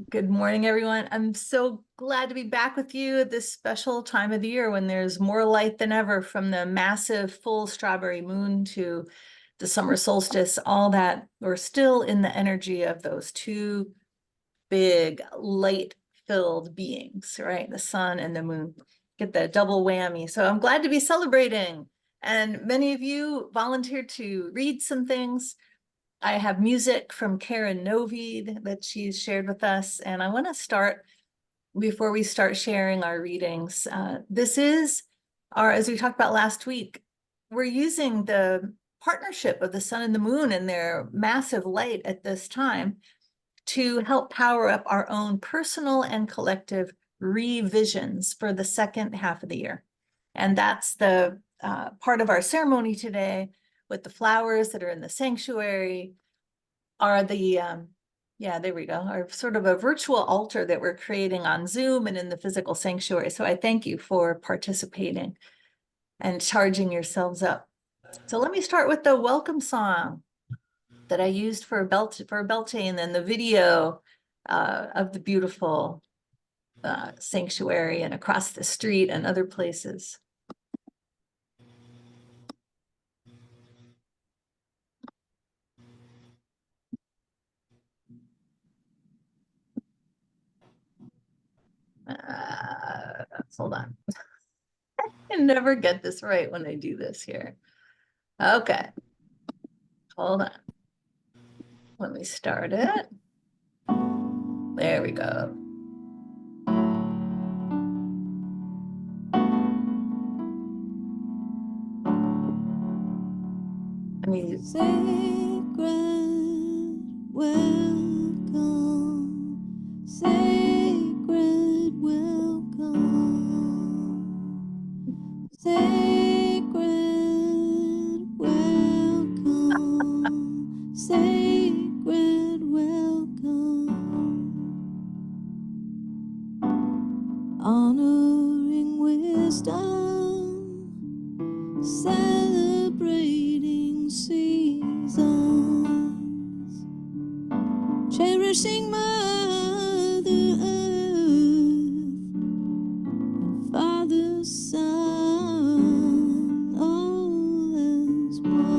Good morning, everyone. I'm so glad to be back with you at this special time of the year when there's more light than ever, from the massive full strawberry moon to the summer solstice, all that. We're still in the energy of those two big light-filled beings, right? The sun and the moon. Get the double whammy. So I'm glad to be celebrating. And many of you volunteered to read some things. I have music from Karen Novid that she's shared with us, and I want to start before we start sharing our readings. This is as we talked about last week, we're using the partnership of the sun and the moon and their massive light at this time to help power up our own personal and collective revisions for the second half of the year. And that's the part of our ceremony today, with the flowers that are in the sanctuary, are the, yeah, there we go, are sort of a virtual altar that we're creating on Zoom and in the physical sanctuary. So I thank you for participating and charging yourselves up. So let me start with the welcome song that I used for Belte, and then the video of the beautiful sanctuary and across the street and other places. Hold on. I never get this right when I do this here. Okay. Hold on. Let me start it. There we go. I mean, Sacred welcome, sacred welcome, sacred welcome, sacred welcome, honoring wisdom, celebrating seasons, cherishing Mother Earth, Father, Son, all as one.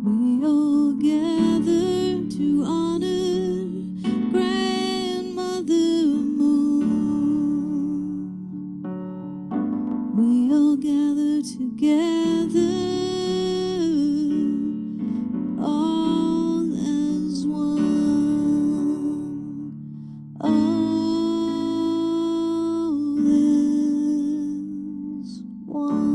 We all gather to honor Grandmother Moon. We all gather together, all as one, all as one.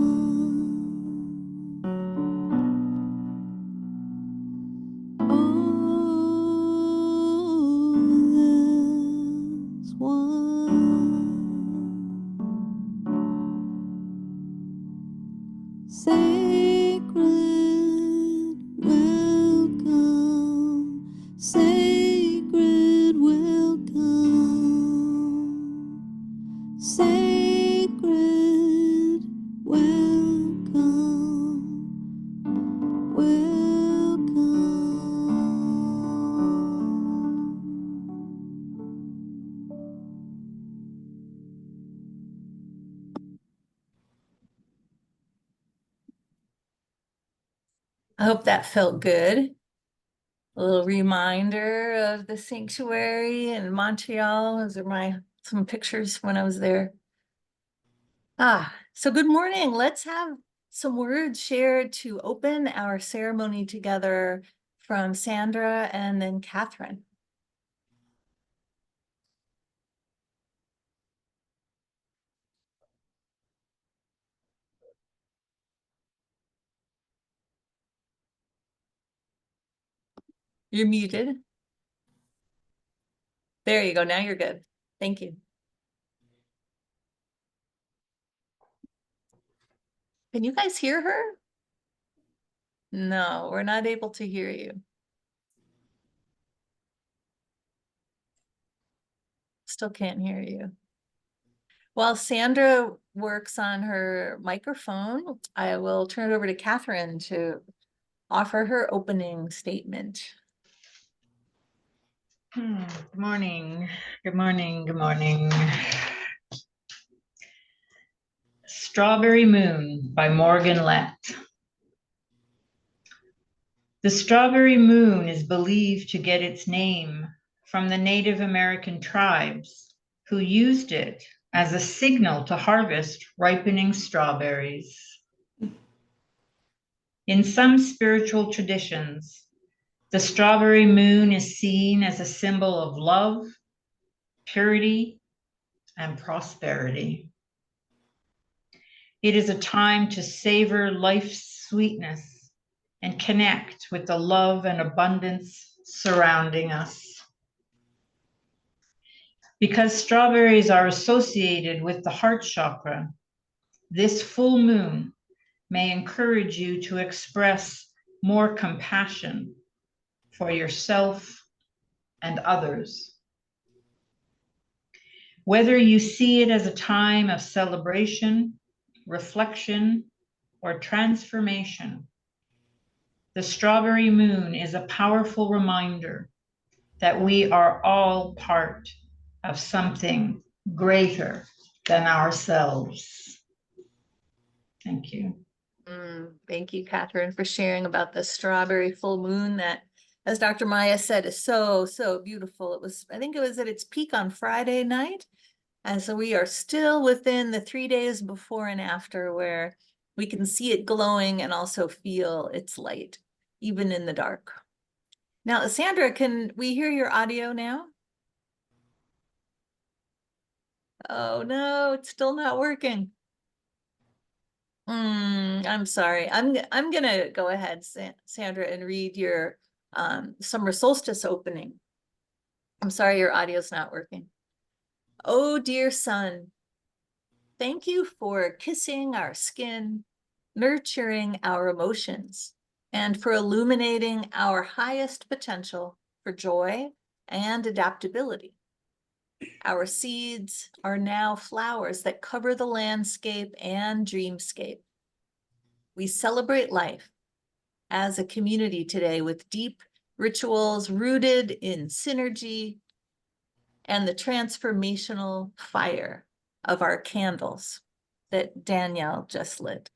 Sacred welcome, sacred welcome, sacred welcome, welcome. I hope that felt good. A little reminder of the sanctuary in Montreal. Those are some pictures when I was there. So good morning. Let's have some words shared to open our ceremony together from Sandra and then Catherine. You're muted. There you go. Now you're good. Thank you. Can you guys hear her? No, we're not able to hear you. Still can't hear you. While Sandra works on her microphone, I will turn it over to Catherine to offer her opening statement. Good morning. Good morning. Good morning. Strawberry Moon by Morgan Lett. The strawberry moon is believed to get its name from the Native American tribes who used it as a signal to harvest ripening strawberries. In some spiritual traditions, the strawberry moon is seen as a symbol of love, purity, and prosperity. It is a time to savor life's sweetness and connect with the love and abundance surrounding us. Because strawberries are associated with the heart chakra, this full moon may encourage you to express more compassion for yourself and others. Whether you see it as a time of celebration, reflection, or transformation, the strawberry moon is a powerful reminder that we are all part of something greater than ourselves. Thank you. Thank you, Catherine, for sharing about the strawberry full moon that, as Dr. Maya said, is so, so beautiful. I think it was at its peak on Friday night. And so we are still within the 3 days before and after where we can see it glowing and also feel its light, even in the dark. Now, Sandra, can we hear your audio now? Oh no, it's still not working. I'm sorry. I'm gonna go ahead, Sandra, and read your summer solstice opening. I'm sorry your audio's not working. Oh, dear sun, thank you for kissing our skin, nurturing our emotions, and for illuminating our highest potential for joy and adaptability. Our seeds are now flowers that cover the landscape and dreamscape. We celebrate life as a community today with deep rituals rooted in synergy and the transformational fire of our candles that Danielle just lit.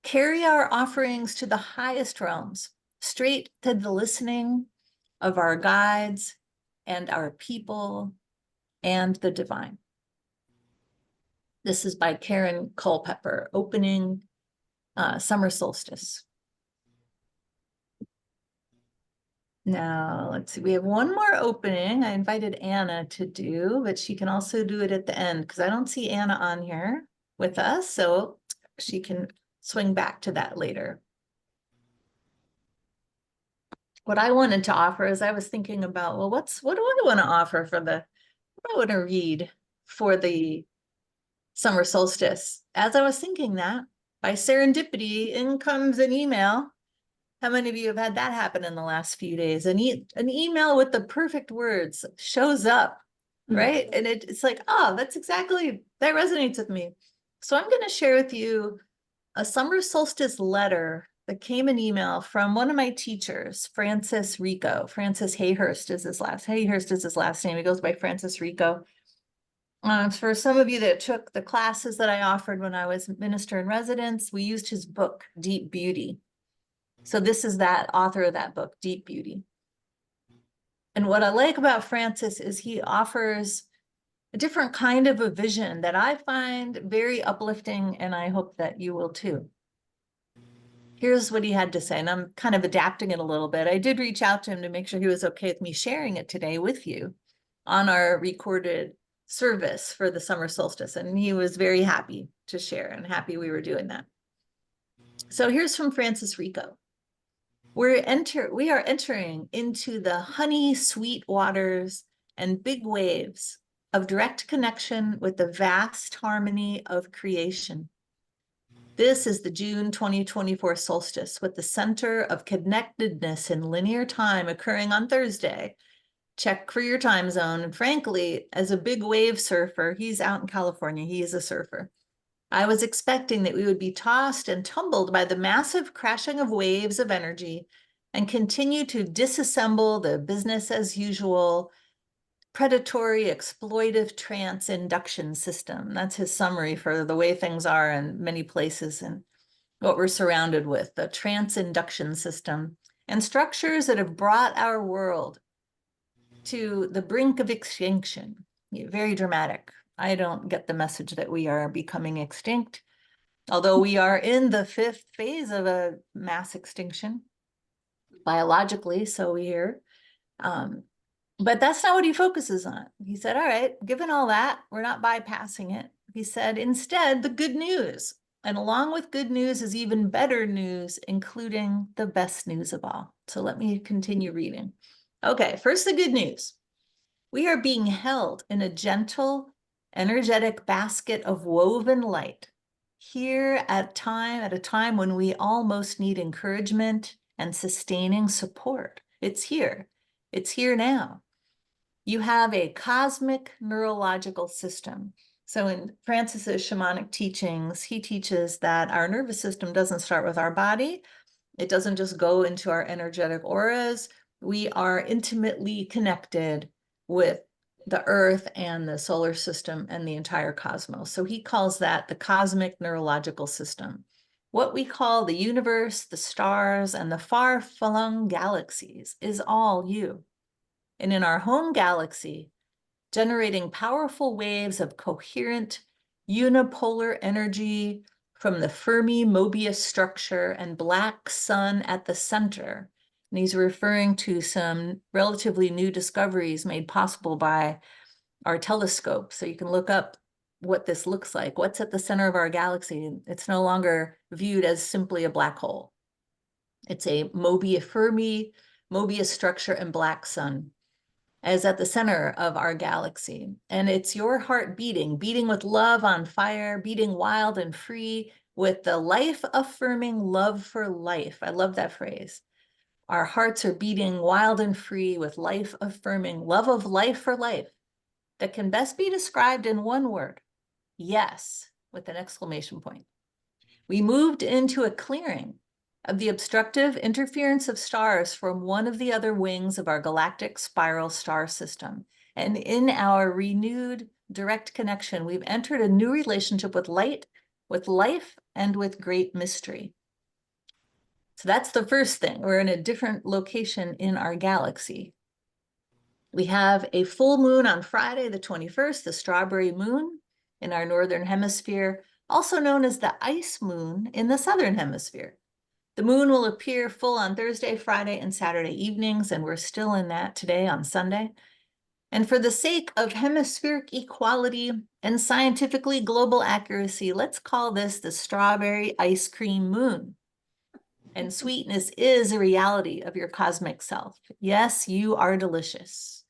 Carry our offerings to the highest realms, straight to the listening of our guides and our people and the divine. This is by Karen Culpepper, opening Summer Solstice. Now, let's see, we have one more opening. I invited Anna to do, but she can also do it at the end because I don't see Anna on here with us, so she can swing back to that later. What I wanted to offer is I was thinking about, well, what do I want to offer for what do I want to read for the summer solstice? As I was thinking that, by serendipity, in comes an email. How many of you have had that happen in the last few days? An email with the perfect words shows up, right? And it's like, oh, that resonates with me. So I'm going to share with you a summer solstice letter that came an email from one of my teachers, Francis Rico. Francis Hayhurst is his last name. He goes by Francis Rico. For some of you that took the classes that I offered when I was minister in residence, we used his book, Deep Beauty. So this is that author of that book, Deep Beauty. And what I like about Francis is he offers a different kind of a vision that I find very uplifting, and I hope that you will too. Here's what he had to say, and I'm kind of adapting it a little bit. I did reach out to him to make sure he was okay with me sharing it today with you on our recorded service for the summer solstice, and he was very happy to share and happy we were doing that. So here's from Francis Rico. We are entering into the honey sweet waters and big waves of direct connection with the vast harmony of creation. This is the June 2024 solstice with the center of connectedness in linear time occurring on Thursday. Check for your time zone. And frankly, as a big wave surfer, he's out in California, he is a surfer. I was expecting that we would be tossed and tumbled by the massive crashing of waves of energy and continue to disassemble the business as usual, predatory, exploitive trance induction system. That's his summary for the way things are in many places and what we're surrounded with, the trance induction system, and structures that have brought our world to the brink of extinction. Very dramatic. I don't get the message that we are becoming extinct, although we are in the 5th phase of a mass extinction, biologically, so we hear. But that's not what he focuses on. He said, all right, given all that, we're not bypassing it. He said, instead, the good news. And along with good news is even better news, including the best news of all. So let me continue reading. Okay, first the good news. We are being held in a gentle, energetic basket of woven light here at a time when we almost need encouragement and sustaining support. It's here. It's here now. You have a cosmic neurological system. So in Francis's shamanic teachings, he teaches that our nervous system doesn't start with our body. It doesn't just go into our energetic auras. We are intimately connected with the earth and the solar system and the entire cosmos. So he calls that the cosmic neurological system. What we call the universe, the stars, and the far-flung galaxies is all you. And in our home galaxy, generating powerful waves of coherent unipolar energy from the Fermi Mobius structure and black sun at the center. And he's referring to some relatively new discoveries made possible by our telescope. So you can look up what this looks like. What's at the center of our galaxy? It's no longer viewed as simply a black hole. It's a Fermi Mobius structure and black sun as at the center of our galaxy. And it's your heart beating with love on fire, beating wild and free with the life-affirming love for life. I love that phrase. Our hearts are beating wild and free with life-affirming love of life for life that can best be described in one word: yes, with an exclamation point. We moved into a clearing of the obstructive interference of stars from one of the other wings of our galactic spiral star system. And in our renewed direct connection, we've entered a new relationship with light, with life, and with great mystery. So that's the first thing. We're in a different location in our galaxy. We have a full moon on Friday, the 21st, the strawberry moon in our northern hemisphere, also known as the ice moon in the southern hemisphere. The moon will appear full on Thursday, Friday, and Saturday evenings, and we're still in that today on Sunday. And for the sake of hemispheric equality and scientifically global accuracy, let's call this the strawberry ice cream moon. And sweetness is a reality of your cosmic self. Yes, you are delicious.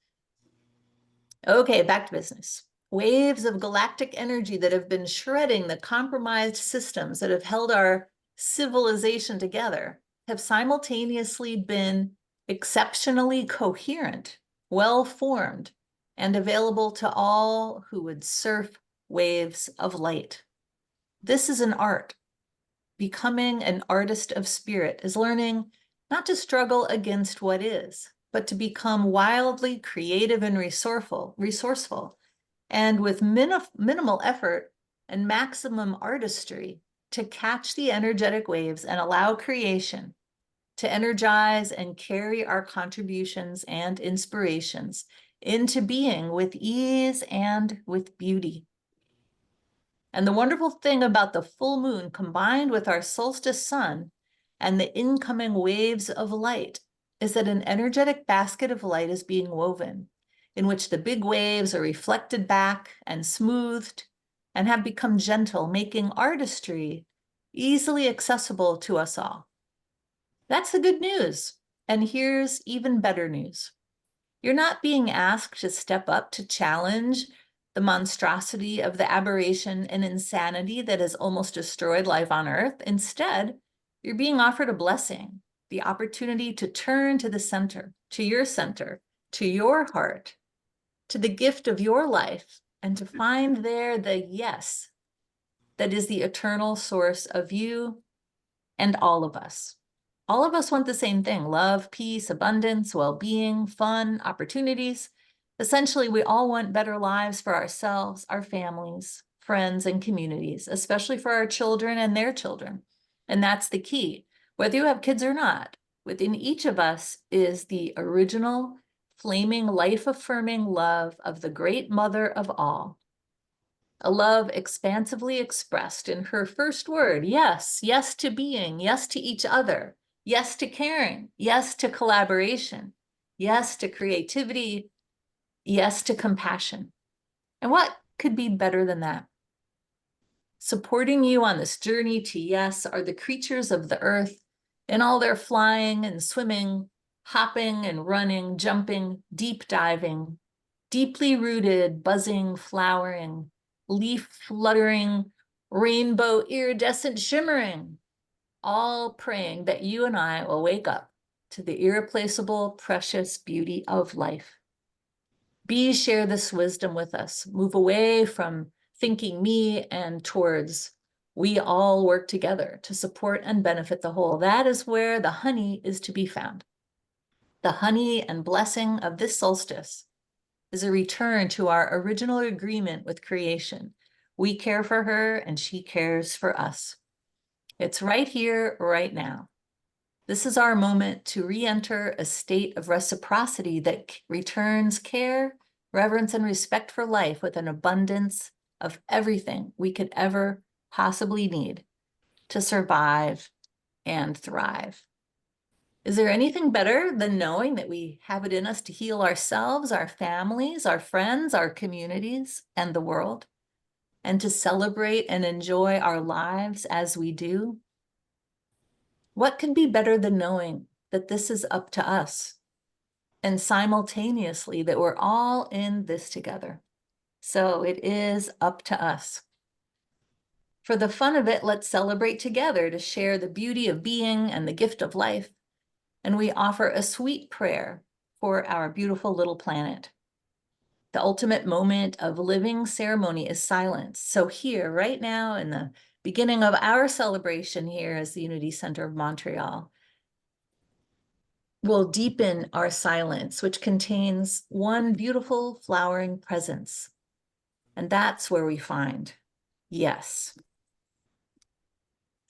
Okay, back to business. Waves of galactic energy that have been shredding the compromised systems that have held our civilization together have simultaneously been exceptionally coherent, well-formed, and available to all who would surf waves of light. This is an art. Becoming an artist of spirit is learning not to struggle against what is, but to become wildly creative and resourceful, and with minimal effort and maximum artistry to catch the energetic waves and allow creation to energize and carry our contributions and inspirations into being with ease and with beauty. And the wonderful thing about the full moon combined with our solstice sun and the incoming waves of light is that an energetic basket of light is being woven, in which the big waves are reflected back and smoothed and have become gentle, making artistry easily accessible to us all. That's the good news. And here's even better news. You're not being asked to step up to challenge the monstrosity of the aberration and insanity that has almost destroyed life on Earth. Instead, you're being offered a blessing, the opportunity to turn to the center, to your heart, to the gift of your life, and to find there the yes that is the eternal source of you and all of us. All of us want the same thing: love, peace, abundance, well-being, fun, opportunities. Essentially, we all want better lives for ourselves, our families, friends, and communities, especially for our children and their children. And that's the key. Whether you have kids or not, within each of us is the original, flaming, life-affirming love of the great mother of all. A love expansively expressed in her first word: yes, yes to being, yes to each other, yes to caring, yes to collaboration, yes to creativity, yes to compassion. And what could be better than that? Supporting you on this journey to yes are the creatures of the earth in all their flying and swimming, hopping and running, jumping, deep diving, deeply rooted, buzzing, flowering, leaf fluttering, rainbow iridescent shimmering, all praying that you and I will wake up to the irreplaceable, precious beauty of life. Bees share this wisdom with us. Move away from thinking me and towards we all work together to support and benefit the whole. That is where the honey is to be found. The honey and blessing of this solstice is a return to our original agreement with creation. We care for her and she cares for us. It's right here, right now. This is our moment to re-enter a state of reciprocity that returns care, reverence, and respect for life with an abundance of everything we could ever possibly need to survive and thrive. Is there anything better than knowing that we have it in us to heal ourselves, our families, our friends, our communities, and the world, and to celebrate and enjoy our lives as we do? What could be better than knowing that this is up to us, and simultaneously that we're all in this together? So it is up to us. For the fun of it, let's celebrate together to share the beauty of being and the gift of life. And we offer a sweet prayer for our beautiful little planet. The ultimate moment of living ceremony is silence. So here, right now, in the beginning of our celebration here as the Unity Center of Montreal, we'll deepen our silence, which contains one beautiful flowering presence. And that's where we find yes.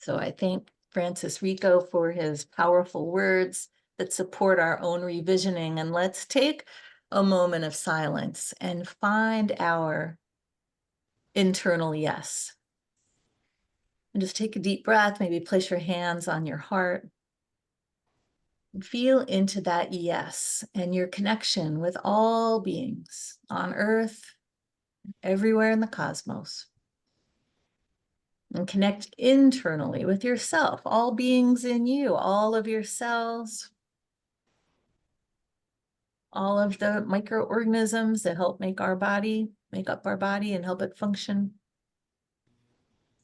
So I thank Francis Rico for his powerful words that support our own revisioning. And let's take a moment of silence and find our internal yes. And just take a deep breath, maybe place your hands on your heart. And feel into that yes and your connection with all beings on earth, everywhere in the cosmos. And connect internally with yourself, all beings in you, all of your cells, all of the microorganisms that help make up our body and help it function.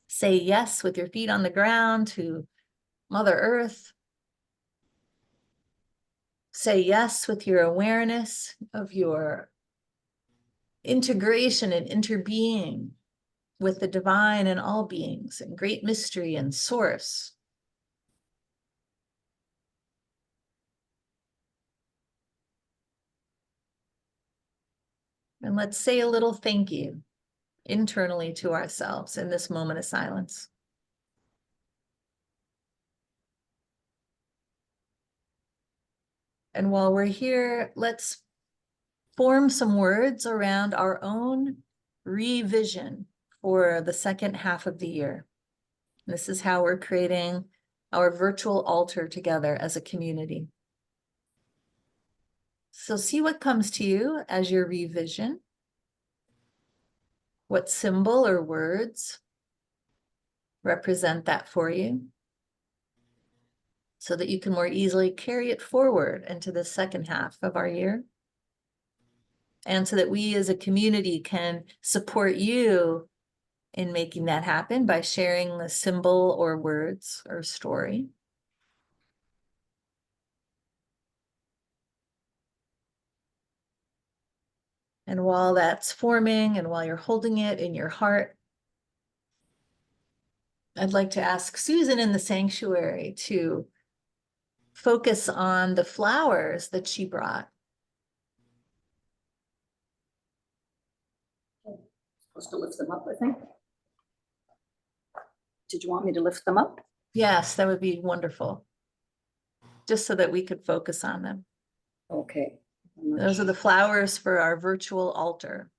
Say yes with your feet on the ground to Mother Earth. Say yes with your awareness of your integration and interbeing with the divine and all beings and great mystery and source. And let's say a little thank you internally to ourselves in this moment of silence. And while we're here, let's form some words around our own revision for the second half of the year. This is how we're creating our virtual altar together as a community. So see what comes to you as your revision. What symbol or words represent that for you, so that you can more easily carry it forward into the second half of our year. And so that we as a community can support you in making that happen by sharing the symbol or words or story. And while that's forming and while you're holding it in your heart, I'd like to ask Susan in the sanctuary to focus on the flowers that she brought. Supposed to lift them up, I think. Did you want me to lift them up? Yes, that would be wonderful. Just so that we could focus on them. Okay. I'm not Those are the sure. flowers for our virtual altar.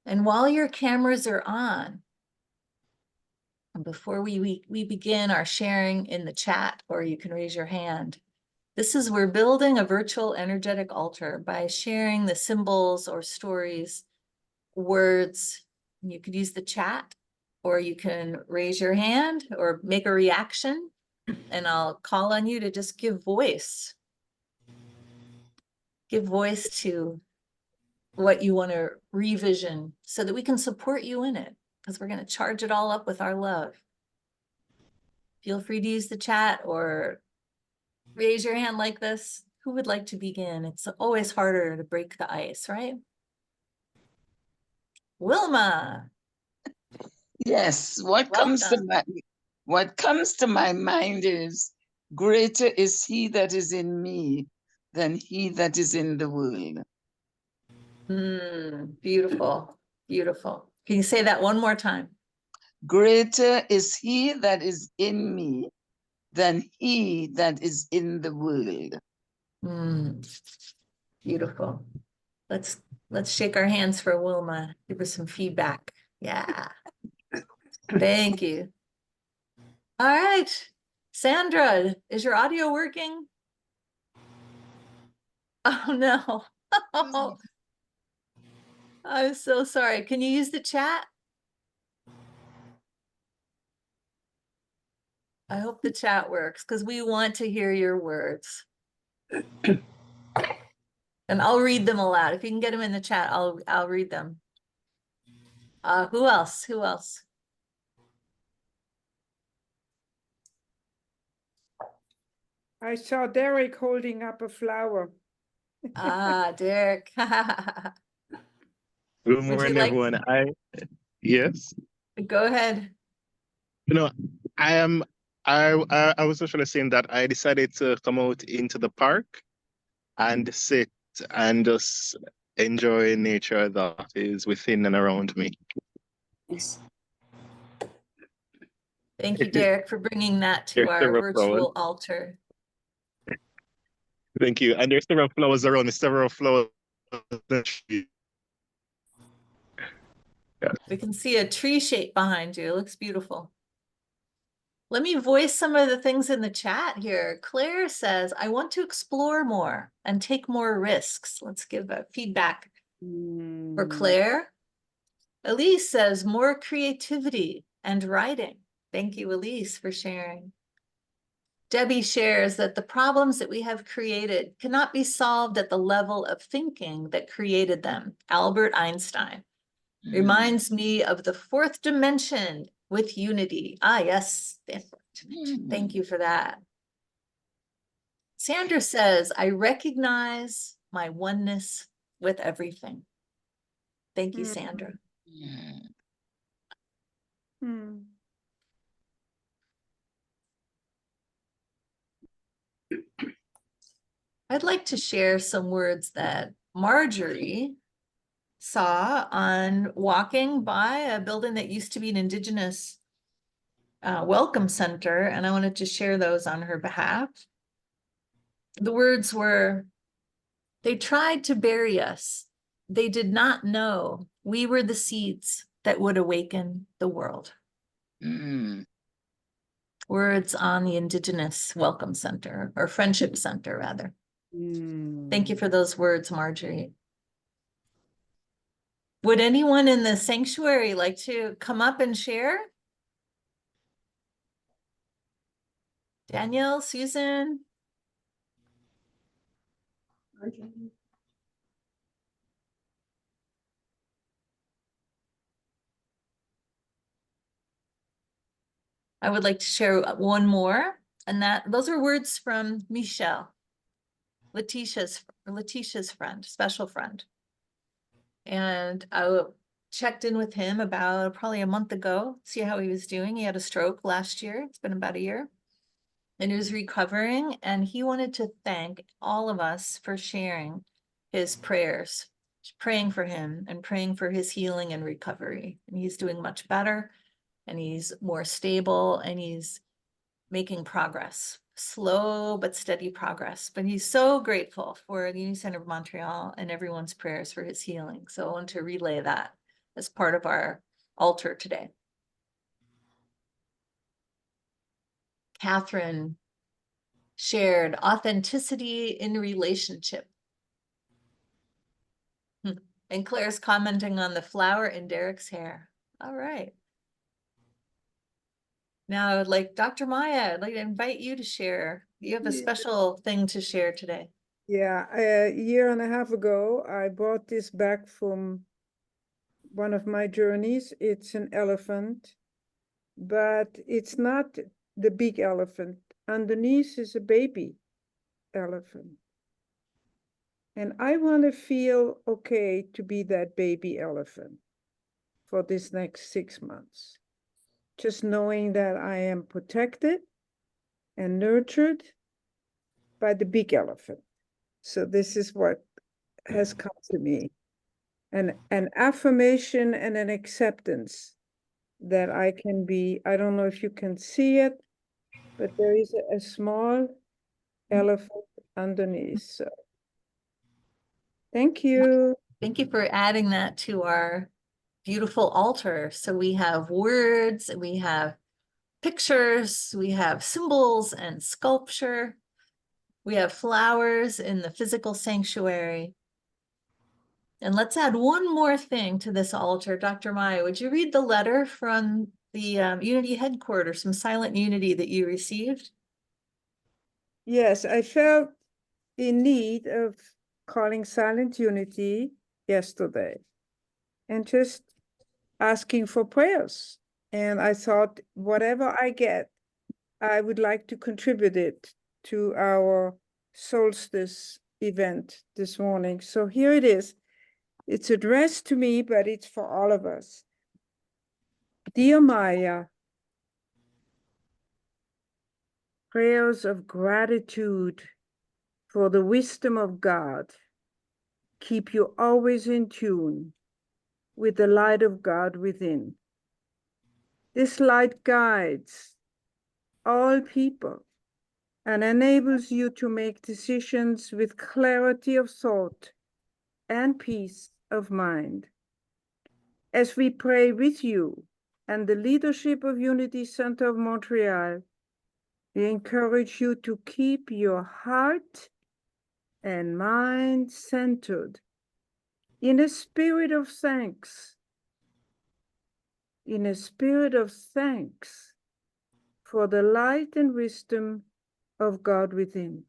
And while your cameras are on, and before we begin our sharing in the chat, or you can raise your hand, we're building a virtual energetic altar by sharing the symbols or stories, words. You could use the chat, or you can raise your hand or make a reaction, and I'll call on you to just give voice. Give voice to what you want to revision so that we can support you in it, because we're going to charge it all up with our love. Feel free to use the chat or raise your hand like this. Who would like to begin? It's always harder to break the ice, right? Wilma. Yes, what comes to my mind is greater is he that is in me than he that is in the world. Beautiful, beautiful. Can you say that one more time? Greater is he that is in me than he that is in the world. Beautiful. Let's shake our hands for Wilma. Give her some feedback. Yeah. Thank you. All right. Sandra, is your audio working? Oh no. Oh, I'm so sorry. Can you use the chat? I hope the chat works, because we want to hear your words. And I'll read them aloud. If you can get them in the chat, I'll read them. Who else? Who else? I saw Derek holding up a flower. Derek. Good Would morning, you like- everyone. Yes. Go ahead. You know, I was actually saying that I decided to come out into the park and sit and just enjoy nature that is within and around me. Yes. Thank you, Derek, for bringing that to There's our several virtual altar. Thank you. And there's several flowers around me, several flowers. We can see a tree shape behind you. It looks beautiful. Let me voice some of the things in the chat here. Claire says, I want to explore more and take more risks. Let's give a feedback for Claire. Elise says, more creativity and writing. Thank you, Elise, for sharing. Debbie shares that the problems that we have created cannot be solved at the level of thinking that created them. Albert Einstein. Reminds me of the fourth dimension with Unity. Yes, the fourth dimension. Thank you for that. Sandra says, I recognize my oneness with everything. Thank you, Sandra. I'd like to share some words that Marjorie saw on walking by a building that used to be an Indigenous welcome center, and I wanted to share those on her behalf. The words were, they tried to bury us. They did not know we were the seeds that would awaken the world. Words on the Indigenous Welcome Center, or Friendship Center, rather. Thank you for those words, Marjorie. Would anyone in the sanctuary like to come up and share? Danielle, Susan? I would like to share one more, and those are words from Michelle, Letitia's friend, special friend. And checked in with him about probably a month ago, see how he was doing. He had a stroke last year. It's been about a year. And he was recovering, and he wanted to thank all of us for sharing his prayers, praying for him and praying for his healing and recovery. And he's doing much better, and he's more stable, and he's making progress, slow but steady progress. But he's so grateful for the Unity Center of Montreal and everyone's prayers for his healing. So I want to relay that as part of our altar today. Catherine shared authenticity in relationship. And Claire's commenting on the flower in Derek's hair. All right. Now, like Dr. Maya, I'd like to invite you to share. You have a Yeah. special thing to share today. Yeah, a year and a half ago, I brought this back from one of my journeys. It's an elephant, but it's not the big elephant. Underneath is a baby elephant. And I want to feel okay to be that baby elephant for this next 6 months. Just knowing that I am protected and nurtured by the big elephant. So this is what has come to me. An affirmation and an acceptance that I can be, I don't know if you can see it, but there is a small elephant underneath. So thank you. Thank you for adding that to our beautiful altar. So we have words, we have pictures, we have symbols and sculpture. We have flowers in the physical sanctuary. And let's add one more thing to this altar. Dr. Maya, would you read the letter from the Unity headquarters, from Silent Unity, that you received? Yes, I felt in need of calling Silent Unity yesterday and just asking for prayers. And I thought, whatever I get, I would like to contribute it to our solstice event this morning. So here it is. It's addressed to me, but it's for all of us. Dear Maya, prayers of gratitude for the wisdom of God keep you always in tune with the light of God within. This light guides all people and enables you to make decisions with clarity of thought and peace of mind. As we pray with you and the leadership of Unity Center of Montreal, we encourage you to keep your heart and mind centered in a spirit of thanks, for the light and wisdom of God within.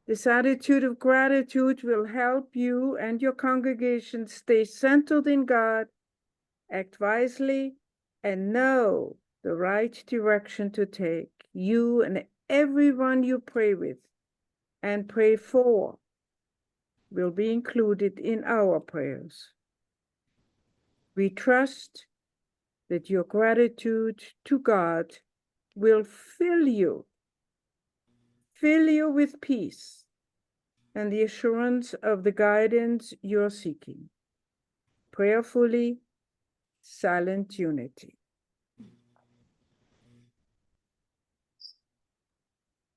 This attitude of gratitude will help you and your congregation stay centered in God, act wisely, and know the right direction to take. You and everyone you pray with and pray for will be included in our prayers. We trust that your gratitude to God will fill you with peace and the assurance of the guidance you're seeking. Prayerfully, Silent Unity.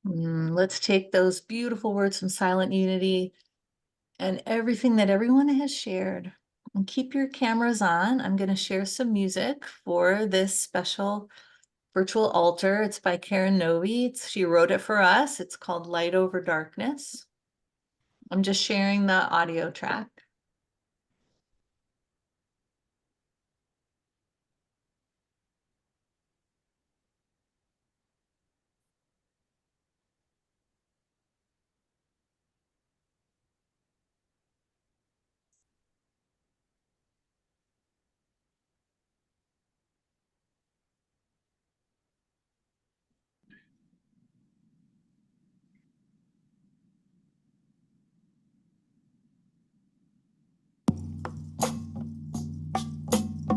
Let's take those beautiful words from Silent Unity and everything that everyone has shared. And keep your cameras on. I'm going to share some music for this special virtual altar. It's by Karen Novi. She wrote it for us. It's called Light Over Darkness. I'm just sharing the audio track.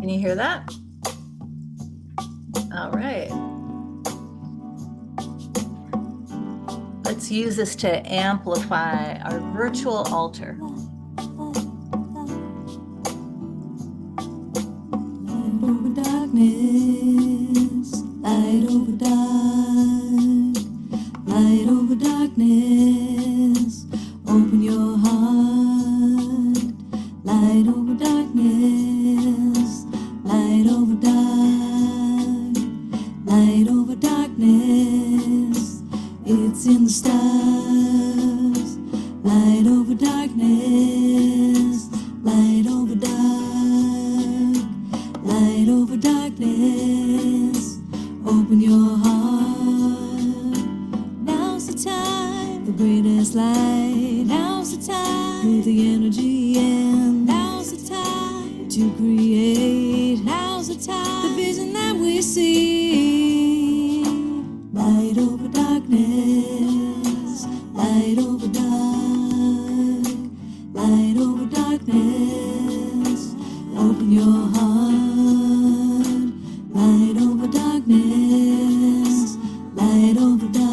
Can you hear that? All right. Let's use this to amplify our virtual altar. Light over darkness, light over dark, light over darkness, open your heart, light over darkness, light over dark, light over darkness, it's in the stars, light over darkness, light over dark. Light over darkness, open your heart. Now's the time, the greatest light. Now's the time, put the energy in. Now's the time to create. Now's the time, the vision that we see. Light over darkness, light over dark, light over darkness, open your heart. Light over darkness, light over dark,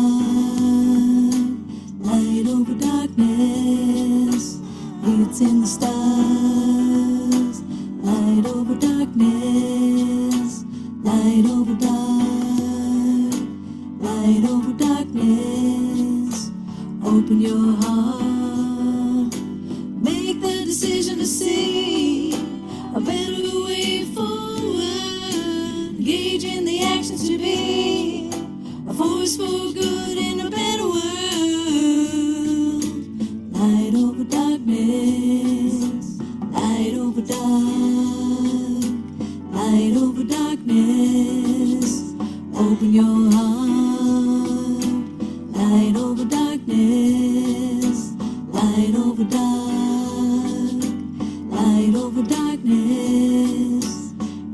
light over darkness, it's in the stars. Light over darkness, light over dark, light over darkness, open your heart. Make the decision to see a better way forward. Engage in the actions to be a force for good in a better world. Light over darkness, light over dark, light over darkness, open your heart. Light over darkness, light over dark, light over darkness,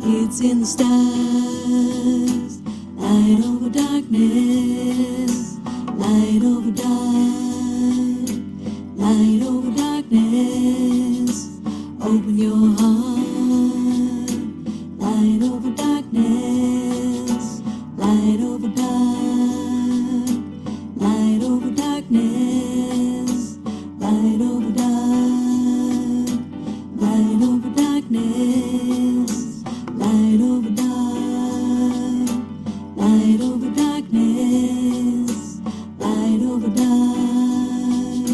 it's in the stars. Light over darkness, light over dark, light over darkness, open your heart. Light over darkness, light over dark, light over darkness, light over dark, light over darkness, light over dark, light over darkness, light over dark,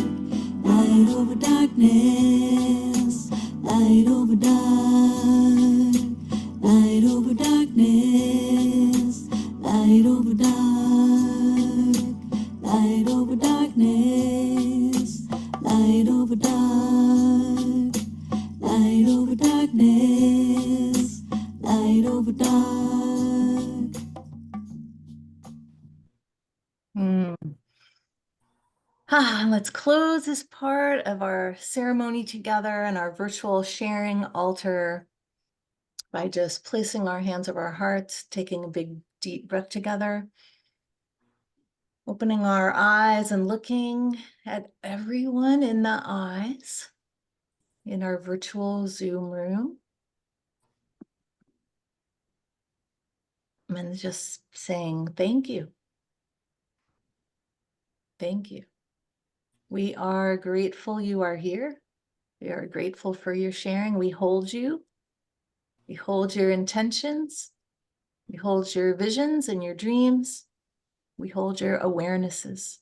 light over darkness, light over dark, light over darkness, light over dark, light over darkness, light over dark, light over darkness, light over dark. Let's close this part of our ceremony together and our virtual sharing altar by just placing our hands over our hearts, taking a big deep breath together, opening our eyes and looking at everyone in the eyes in our virtual Zoom room. And just saying, thank you. Thank you. We are grateful you are here. We are grateful for your sharing. We hold you. We hold your intentions. We hold your visions and your dreams. We hold your awarenesses.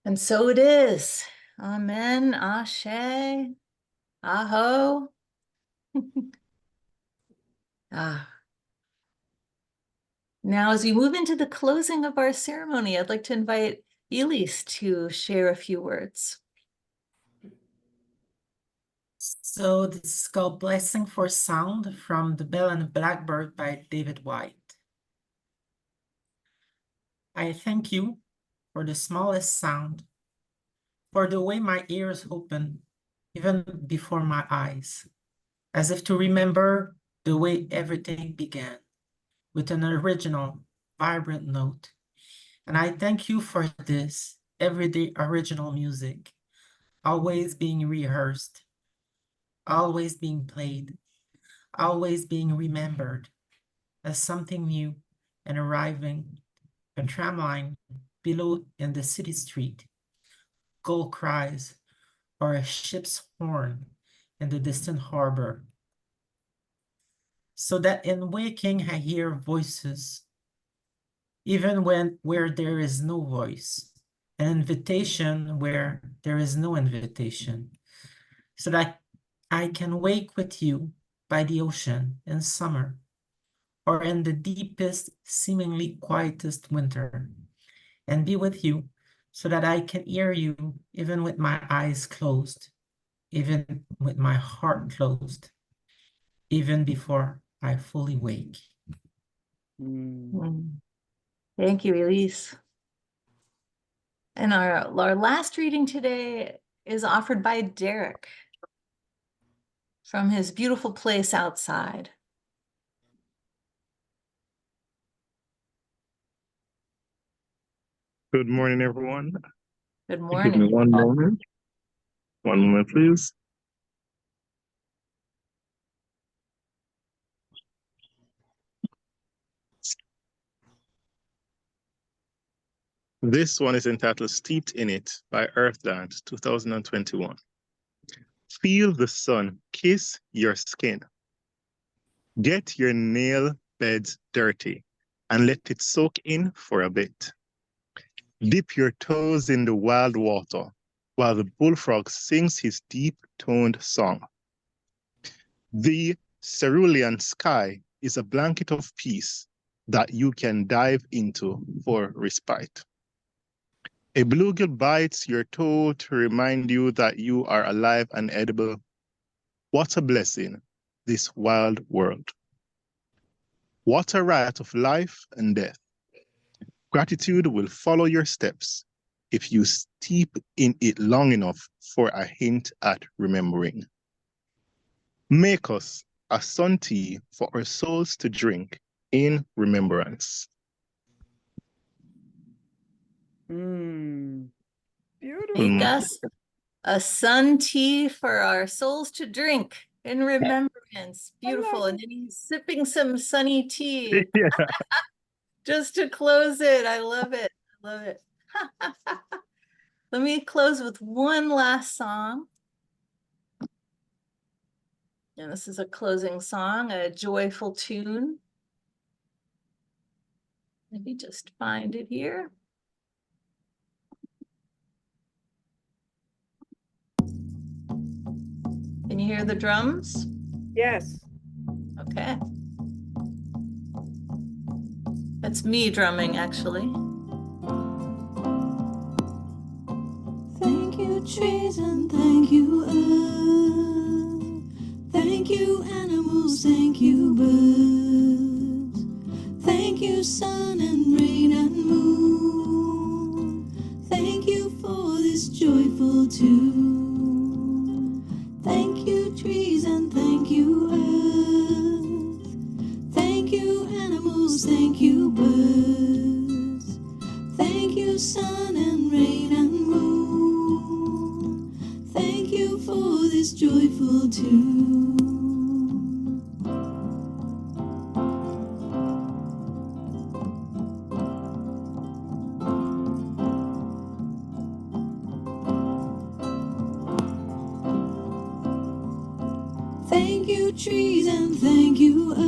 And so it is. Amen. Ashe. Aho. Now, as we move into the closing of our ceremony, I'd like to invite Elise to share a few words. So this is called Blessing for Sound from The Bell and the Blackbird by David White. I thank you for the smallest sound, for the way my ears open, even before my eyes, as if to remember the way everything began, with an original, vibrant note. And I thank you for this everyday original music, always being rehearsed, always being played, always being remembered as something new and arriving, a tramline below in the city street, gull cries, or a ship's horn in the distant harbor. So that in waking I hear voices, even where there is no voice, an invitation where there is no invitation, so that I can wake with you by the ocean in summer, or in the deepest, seemingly quietest winter, and be with you so that I can hear you even with my eyes closed, even with my heart closed, even before I fully wake. Thank you, Elise. And our last reading today is offered by Derek from his beautiful place outside. Good morning, everyone. Good Give me morning. one moment. One moment, please. This one is entitled Steeped in It by Earthland 2021. Feel the sun kiss your skin. Get your nail beds dirty and let it soak in for a bit. Dip your toes in the wild water while the bullfrog sings his deep-toned song. The cerulean sky is a blanket of peace that you can dive into for respite. A bluegill bites your toe to remind you that you are alive and edible. What a blessing, this wild world. What a rite of life and death. Gratitude will follow your steps if you steep in it long enough for a hint at remembering. Make us a sun tea for our souls to drink in remembrance. Beautiful. Make us a sun tea for our souls to drink in remembrance. Beautiful. And then he's sipping some sunny tea Yeah. just to close it. I love it. I love it. Let me close with one last song. And this is a closing song, a joyful tune. Let me just find it here. Can you hear the drums? Yes. Okay. That's me drumming, actually. Thank you, trees, and thank you, earth. Thank you, animals, thank you, birds. Thank you, sun and rain and moon. Thank you for this joyful tune. Thank you, trees, and thank you, earth. Thank you, animals, thank you, birds. Thank you, sun and rain and moon. Thank you for this joyful tune. Thank you, trees, and thank you, earth.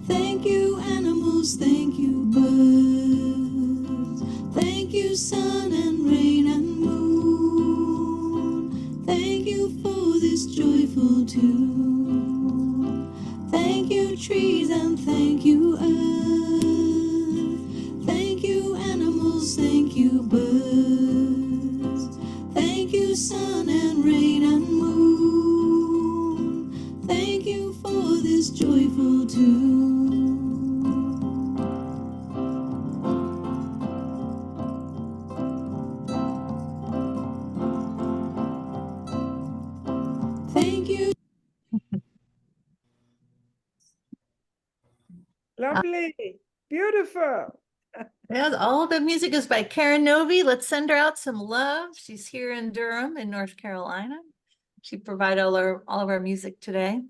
Thank you, animals, thank you, birds. Thank you, sun and rain and moon. Thank you for this joyful tune. Thank you, trees, and thank you, earth. Thank you, animals, thank you, birds. Thank you, sun and rain and moon. Thank you for this joyful tune. Thank you. Lovely. Beautiful. Yeah, all the music is by Karen Novi. Let's send her out some love. She's here in Durham in North Carolina. She provided all of our music today.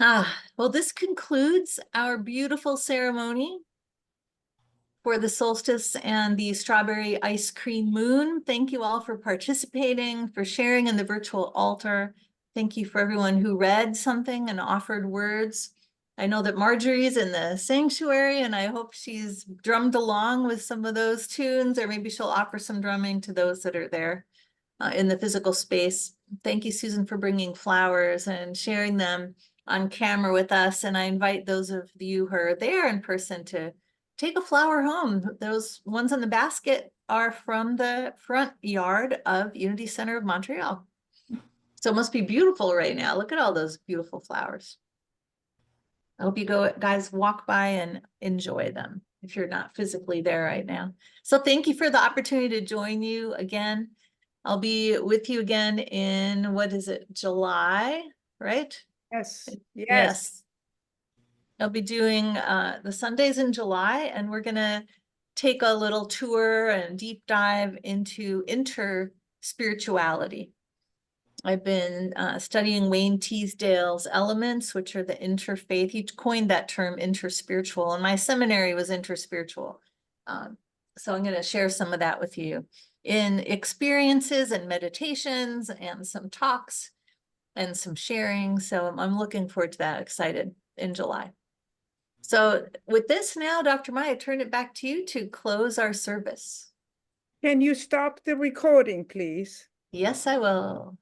Well, this concludes our beautiful ceremony for the solstice and the strawberry ice cream moon. Thank you all for participating, for sharing in the virtual altar. Thank you for everyone who read something and offered words. I know that Marjorie's in the sanctuary, and I hope she's drummed along with some of those tunes, or maybe she'll offer some drumming to those that are there in the physical space. Thank you, Susan, for bringing flowers and sharing them on camera with us. And I invite those of you who are there in person to take a flower home. Those ones in the basket are from the front yard of Unity Center of Montreal. So it must be beautiful right now. Look at all those beautiful flowers. I hope you guys walk by and enjoy them if you're not physically there right now. So thank you for the opportunity to join you again. I'll be with you again in, what is it, July, right? Yes, yes. Yes. I'll be doing the Sundays in July, and we're gonna take a little tour and deep dive into inter-spirituality. I've been studying Wayne Teasdale's elements, which are the interfaith. He coined that term interspiritual, and my seminary was interspiritual. So I'm going to share some of that with you in experiences and meditations and some talks and some sharing. So I'm looking forward to that, excited in July. So with this now, Dr. Maya, I turn it back to you to close our service. Can you stop the recording, please? Yes, I will.